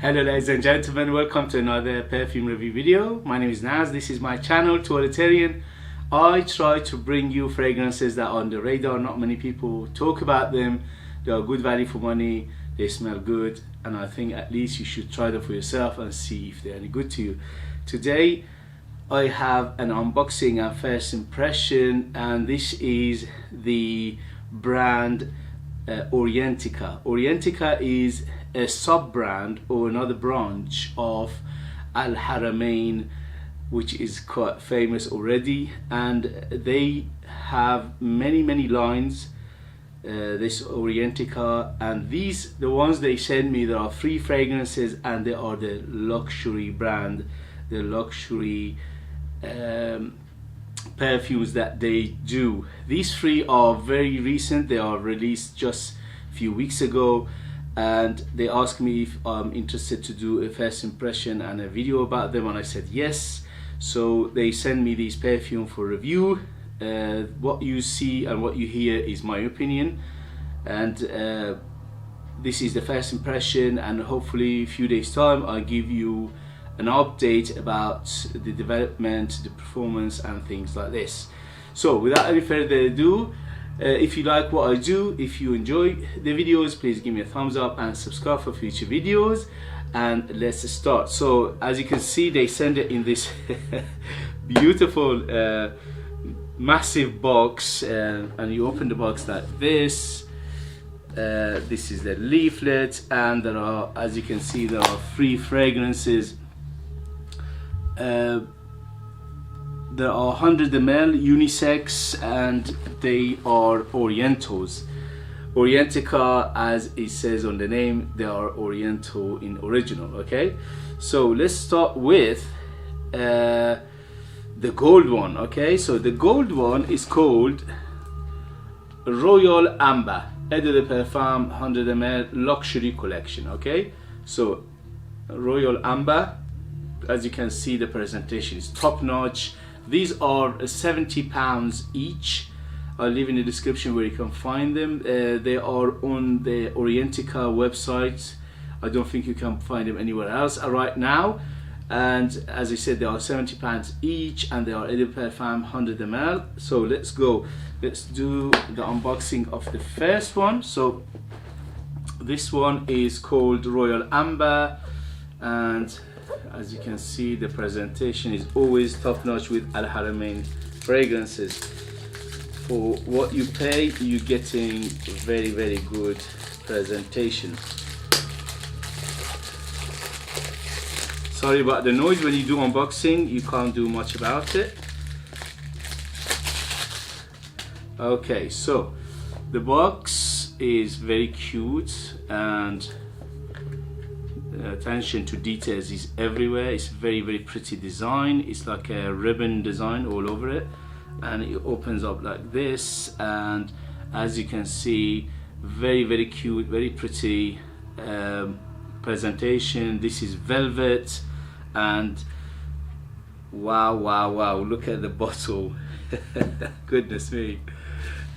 Hello ladies and gentlemen, welcome to another perfume review video. My name is Naz, this is my channel, Toiletterian. I try to bring you fragrances that are on the radar, not many people talk about them. They are good value for money, they smell good, and I think at least you should try them for yourself and see if they're any good to you. Today I have an unboxing and first impression, and this is the brand Orientica. Orientica is a sub-brand or another branch of Al Haramain, which is quite famous already, and they have many lines, this Orientica, and these, the ones they send me, there are 3 fragrances, and they are the luxury brand, the luxury perfumes that they do. These 3 are very recent, they are released just a few weeks ago, and they asked me if I'm interested to do a first impression and a video about them, and I said yes. So they send me these perfume for review. What you see and what you hear is my opinion, and this is the first impression, and hopefully a few days time I'll give you an update about the development, the performance and things like this. So without any further ado, if you like what I do, if you enjoy the videos, please give me a thumbs up and subscribe for future videos, and let's start. So as you can see, they send it in this beautiful massive box, and you open the box like this. This is the leaflet, and there are, as you can see, there are 3 fragrances. There are 100 ml unisex, and they are Orientals. Orientica, as it says on the name, they are Oriental in original. Okay, so let's start with the gold one. Okay, so the gold one is called Royal Amber Eau de Perfume 100 ml luxury collection. Okay, so Royal Amber, as you can see, the presentation is top notch. These are £70 each. I'll leave in the description where you can find them. They are on the Orientica website. I don't think you can find them anywhere else right now. And as I said, they are £70 each, and they are Eau de Perfume 100 ml. So let's go. Let's do the unboxing of the first one. So this one is called Royal Amber, and as you can see, the presentation is always top notch with Al Haramain fragrances. For what you pay, you're getting very good presentation. Sorry about the noise. When you do unboxing, you can't do much about it. Okay, so the box is very cute, and attention to details is everywhere. It's very pretty design. It's like a ribbon design all over it, and it opens up like this, and as you can see, very cute, very pretty presentation. This is velvet, and wow, look at the bottle. Goodness me.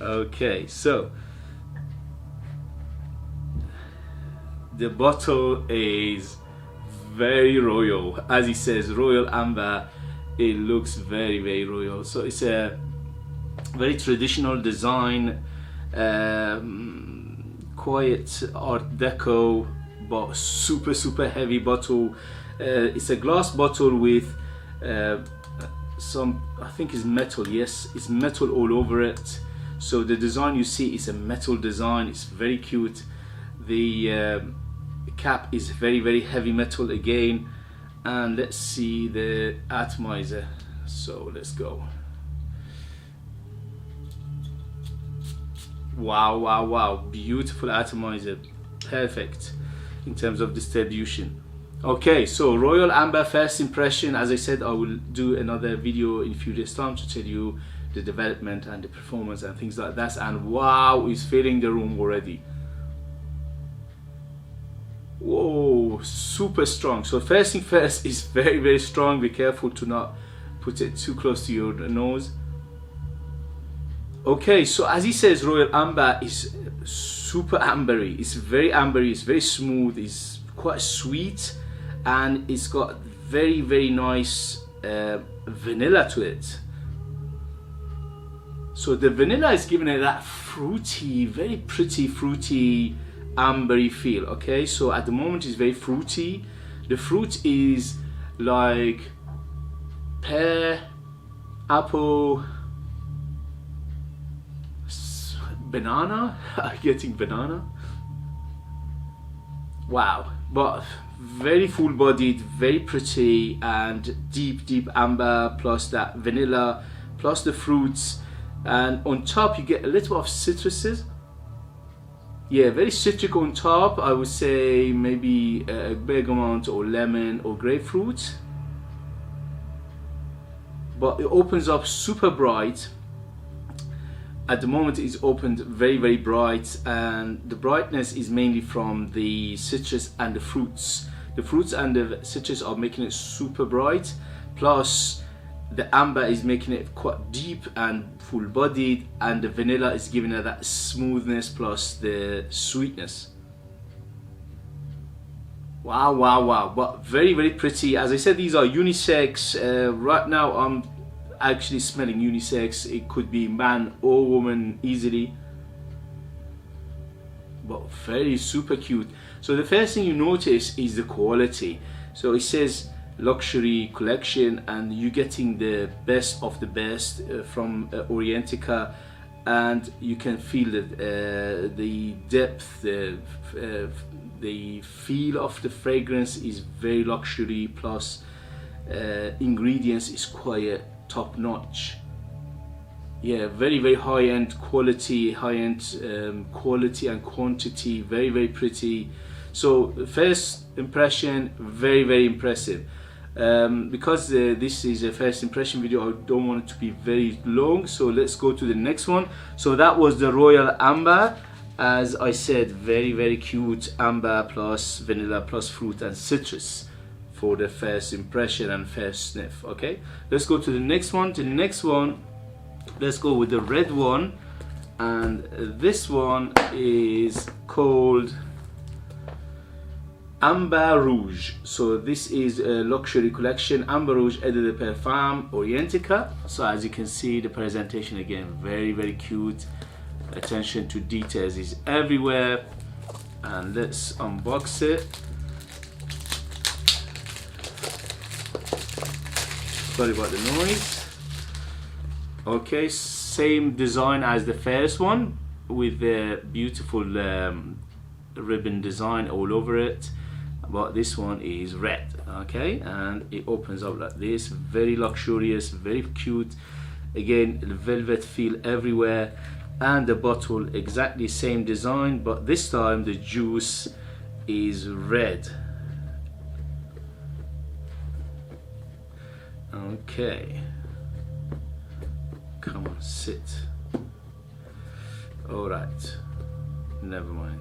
Okay, so the bottle is very royal. As it says, Royal Amber, it looks very royal. So it's a very traditional design, quiet art deco, but super heavy bottle. It's a glass bottle with some, I think it's metal. Yes, it's metal all over it. So the design you see is a metal design. It's very cute. The cap is very heavy metal again, and let's see the atomizer. So let's go. Wow, beautiful atomizer, perfect in terms of distribution. Okay, so Royal Amber first impression. As I said, I will do another video in a few days time to tell you the development and the performance and things like that. And wow, it's filling the room already. Whoa, super strong. So first thing first, is very strong. Be careful to not put it too close to your nose. Okay, so as he says, Royal Amber is super ambery. It's very ambery, it's very smooth, it's quite sweet, and it's got very nice vanilla to it. So the vanilla is giving it that fruity, very pretty fruity ambery feel. Okay, so at the moment it's very fruity. The fruit is like pear, apple, banana. I'm getting banana. Wow, but very full bodied, very pretty, and deep amber, plus that vanilla, plus the fruits. And on top you get a little of citruses. Yeah, very citric on top. I would say maybe a bergamot or lemon or grapefruit. But it opens up super bright. At the moment it's opened very bright, and the brightness is mainly from the citrus and the fruits. The fruits and the citrus are making it super bright, plus the amber is making it quite deep and full bodied, and the vanilla is giving it that smoothness plus the sweetness. Wow, but very pretty. As I said, these are unisex. Right now I'm actually smelling unisex. It could be man or woman easily, but very super cute. So the first thing you notice is the quality. So it says luxury collection, and you're getting the best of the best from Orientica, and you can feel the depth, the feel of the fragrance is very luxury, plus ingredients is quite top notch. Yeah, very high-end quality, quality and quantity, very pretty. So first impression, very impressive. Because this is a first impression video, I don't want it to be very long, so let's go to the next one. So that was the Royal Amber. As I said, very cute amber plus vanilla plus fruit and citrus for the first impression and first sniff. Okay, let's go to the next one. Let's go with the red one, and this one is called Amber Rouge. So this is a luxury collection, Amber Rouge Eau de Perfume Orientica. So as you can see, the presentation again very cute. Attention to details is everywhere, and let's unbox it. Sorry about the noise. Okay, same design as the first one with the beautiful ribbon design all over it, but this one is red. Okay, and it opens up like this, very luxurious, very cute. Again, the velvet feel everywhere, and the bottle exactly same design, but this time the juice is red. Okay, come on, sit. All right, never mind.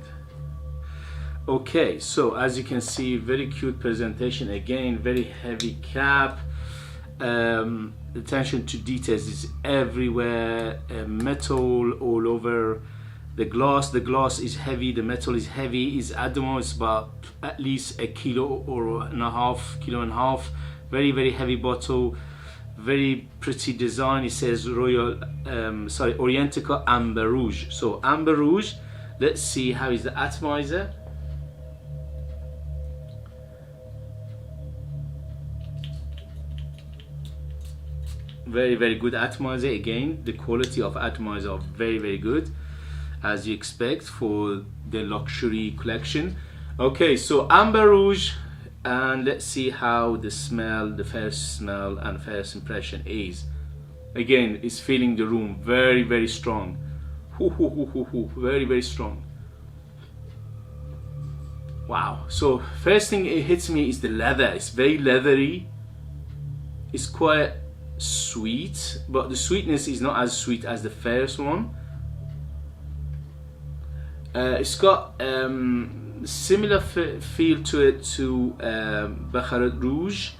Okay, so as you can see, very cute presentation. Again, very heavy cap. Attention to details is everywhere. Metal all over the glass. The glass is heavy, the metal is heavy. Is at the moment it's about at least a kilo and a half. Very heavy bottle, very pretty design. It says Orientica Amber Rouge. So Amber Rouge, let's see how is the atomizer. Very good atomizer. Again, the quality of atomizer are very good, as you expect for the luxury collection. Okay, so Amber Rouge, and let's see how the smell, the first smell and first impression is. Again, it's filling the room very strong. Very strong. Wow. So first thing it hits me is the leather. It's very leathery. It's quite sweet, but the sweetness is not as sweet as the first one. It's got similar feel to it to Bouquet Rouge,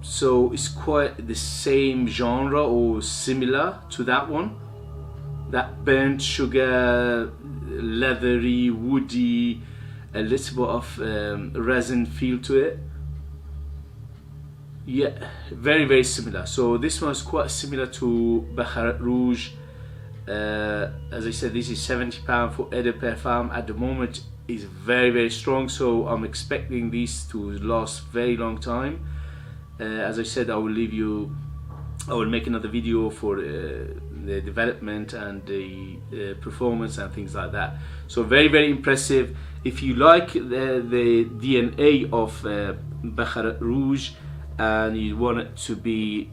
so it's quite the same genre or similar to that one. That burnt sugar, leathery, woody, a little bit of resin feel to it. Yeah, very similar. So this one's quite similar to Bouquet Rouge. As I said, this is £70 for Eau de Perfume. At the moment is very strong, so I'm expecting these to last very long time. As I said, I will make another video for the development and the performance and things like that. So very impressive. If you like the DNA of Bouquet Rouge and you want it to be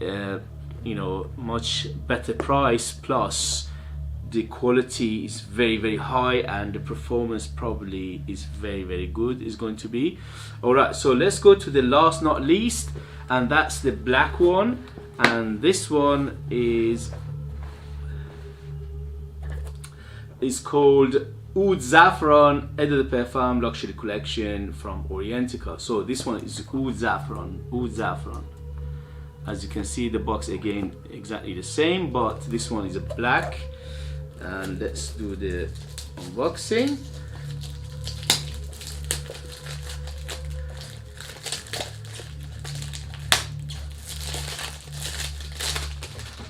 you know, much better price, plus the quality is very high and the performance probably is very good, is going to be. Alright, so let's go to the last not least, and that's the black one. And this one is called OUD Saffron Eau de Perfume Luxury Collection from Orientica. So this one is OUD Saffron. As you can see, the box again exactly the same, but this one is a black. And let's do the unboxing.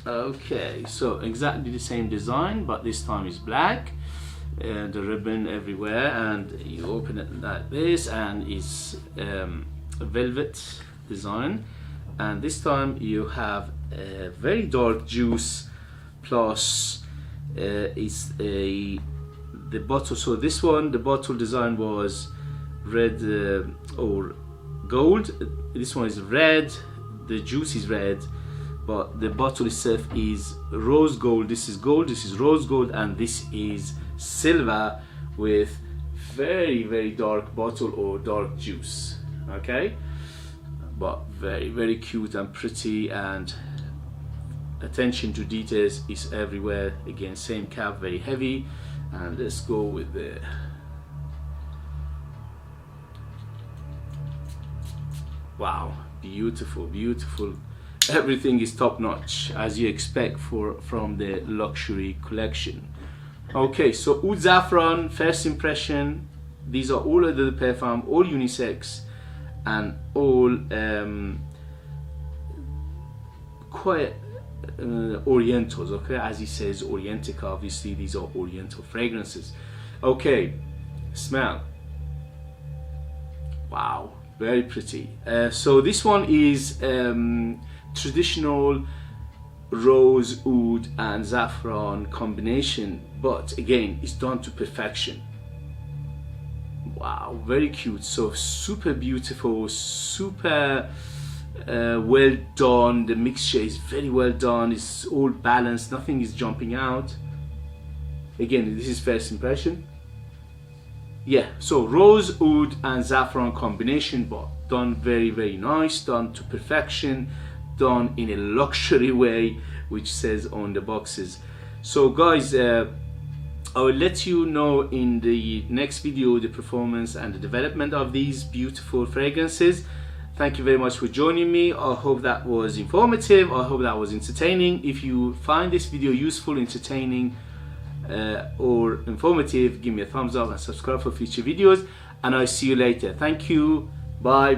Okay, so exactly the same design, but this time is black. The ribbon everywhere, and you open it like this, and it's a velvet design. And this time you have a very dark juice, plus the bottle. So this one, the bottle design was red or gold. This one is red, the juice is red, but the bottle itself is rose gold. This is gold, this is rose gold, and this is silver with very dark bottle or dark juice. Okay, but very cute and pretty, and attention to details is everywhere. Again, same cap, very heavy. And let's go with the wow, beautiful. Everything is top notch, as you expect from the luxury collection. Okay, so OUD Saffron, first impression. These are all Eau de Perfume, all unisex, and all quite orientals. Okay, as he says, Orientica. Obviously, these are oriental fragrances. Okay, smell. Wow, very pretty. So this one is traditional rose, oud, and saffron combination, but again, it's done to perfection. Wow, very cute. So super beautiful, super well done. The mixture is very well done. It's all balanced, nothing is jumping out. Again, this is first impression. Yeah, so rose, oud, and saffron combination, but done very nice, done to perfection, done in a luxury way, which says on the boxes. So guys, I will let you know in the next video the performance and the development of these beautiful fragrances. Thank you very much for joining me. I hope that was informative. I hope that was entertaining. If you find this video useful, entertaining, or informative, give me a thumbs up and subscribe for future videos, and I'll see you later. Thank you. Bye.